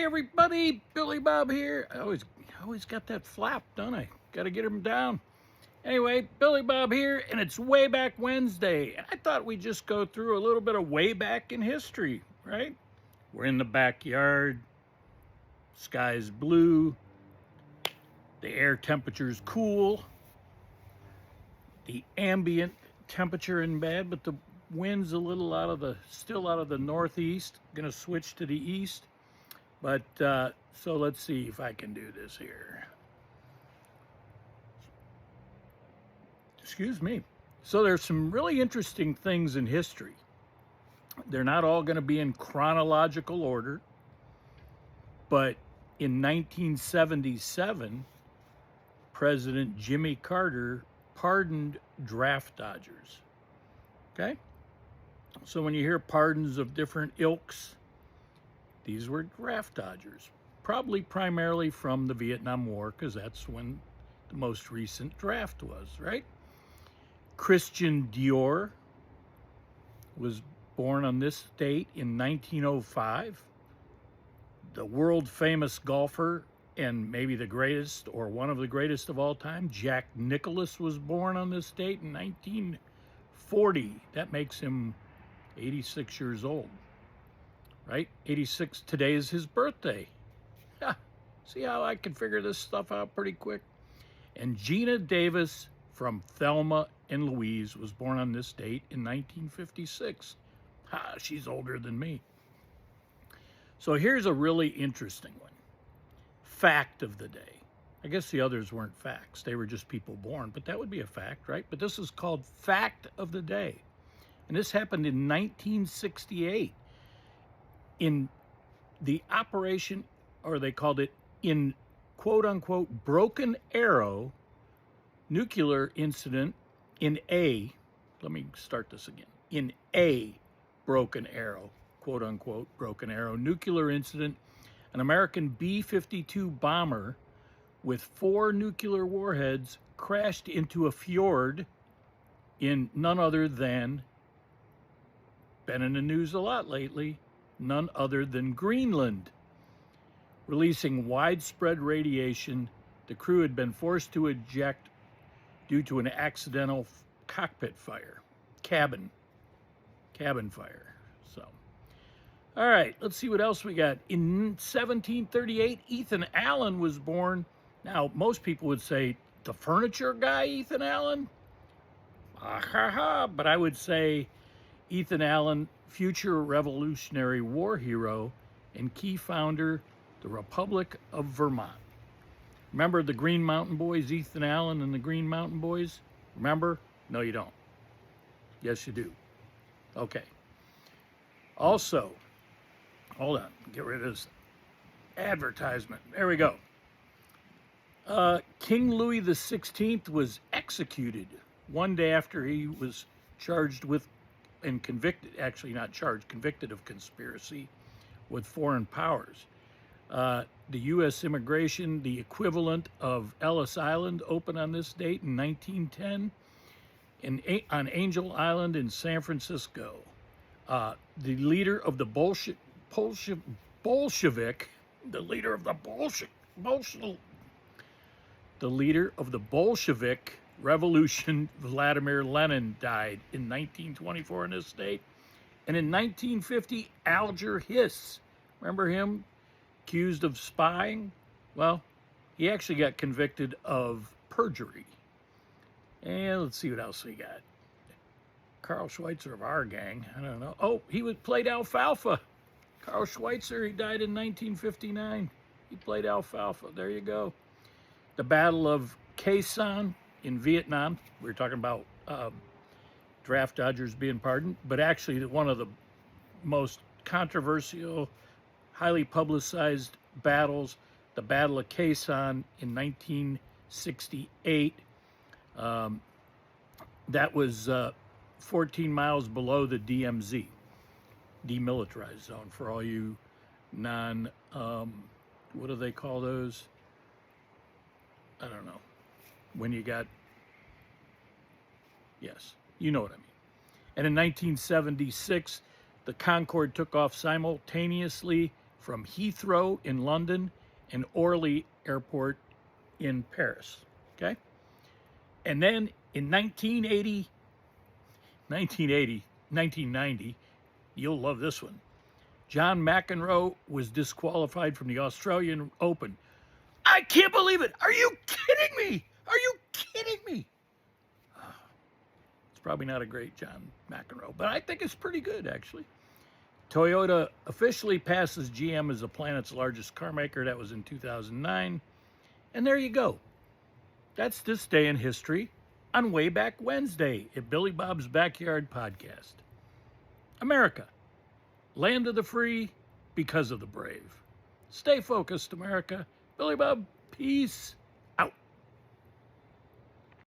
everybody, Billy Bob here. I always got that flap, don't I? Got to get him down. Anyway, Billy Bob here, and it's Way Back Wednesday. And I thought we'd just go through a little bit of way back in history, right? We're in the backyard, sky's blue, the air temperature's cool, the ambient temperature in bed, but the wind's a little still out of the northeast. Gonna switch to the east. But so let's see if I can do this here. Excuse me. So there's some really interesting things in history. They're not all going to be in chronological order, but in 1977, President Jimmy Carter pardoned draft dodgers. Okay? So when you hear pardons of different ilks, these were draft dodgers, probably primarily from the Vietnam War, because that's when the most recent draft was, right? Christian Dior was born on this date in 1905. The world famous golfer and maybe the greatest or one of the greatest of all time, Jack Nicklaus, was born on this date in 1940. That makes him 86 years old. Right? 86, today is his birthday. See how I can figure this stuff out pretty quick? And Gina Davis from Thelma and Louise was born on this date in 1956. She's older than me. So here's a really interesting one. Fact of the day. I guess the others weren't facts. They were just people born, but that would be a fact, right? But this is called Fact of the Day. And this happened in 1968. In the operation, or they called it in quote unquote Broken Arrow nuclear incident in let me start this again, in a Broken Arrow, quote unquote Broken Arrow nuclear incident, an American B-52 bomber with 4 nuclear warheads crashed into a fjord in none other than, been in the news a lot lately, none other than Greenland. Releasing widespread radiation, the crew had been forced to eject due to an accidental cockpit fire, cabin fire. So, all right, let's see what else we got. In 1738, Ethan Allen was born. Now, most people would say the furniture guy, Ethan Allen. But I would say Ethan Allen, future Revolutionary War hero and key founder, the Republic of Vermont. Remember the Green Mountain Boys, Ethan Allen and the Green Mountain Boys? Remember? No, you don't. Yes, you do. Okay. Also, hold on, get rid of this advertisement. There we go. King Louis XVI was executed one day after he was charged with and convicted, actually not charged, convicted of conspiracy with foreign powers. The U.S. immigration, the equivalent of Ellis Island, opened on this date in 1910 on Angel Island in San Francisco. The leader of the Bolshevik, the leader of the Bolshevik Revolution, Vladimir Lenin, died in 1924 on this date. And in 1950, Alger Hiss, remember him? Accused of spying? Well, he actually got convicted of perjury. And let's see what else we got. Carl Schweitzer of our gang, I don't know. Oh, he played alfalfa. Carl Schweitzer, he died in 1959. He played alfalfa. There you go. The Battle of Khe Sanh in Vietnam. We were talking about draft dodgers being pardoned, but actually one of the most controversial, highly publicized battles, the Battle of Khe Sanh in 1968. That was 14 miles below the DMZ, demilitarized zone, for all you what do they call those? I don't know. When you got, yes, you know what I mean. And in 1976, the Concorde took off simultaneously from Heathrow in London and Orly Airport in Paris. Okay? And then in 1990, you'll love this one. John McEnroe was disqualified from the Australian Open. I can't believe it. Are you kidding me? Are you kidding me? It's probably not a great John McEnroe, but I think it's pretty good, actually. Toyota officially passes GM as the planet's largest car maker. That was in 2009. And there you go. That's this day in history on Way Back Wednesday at Billy Bob's Backyard Podcast. America, land of the free because of the brave. Stay focused, America. Billy Bob, peace.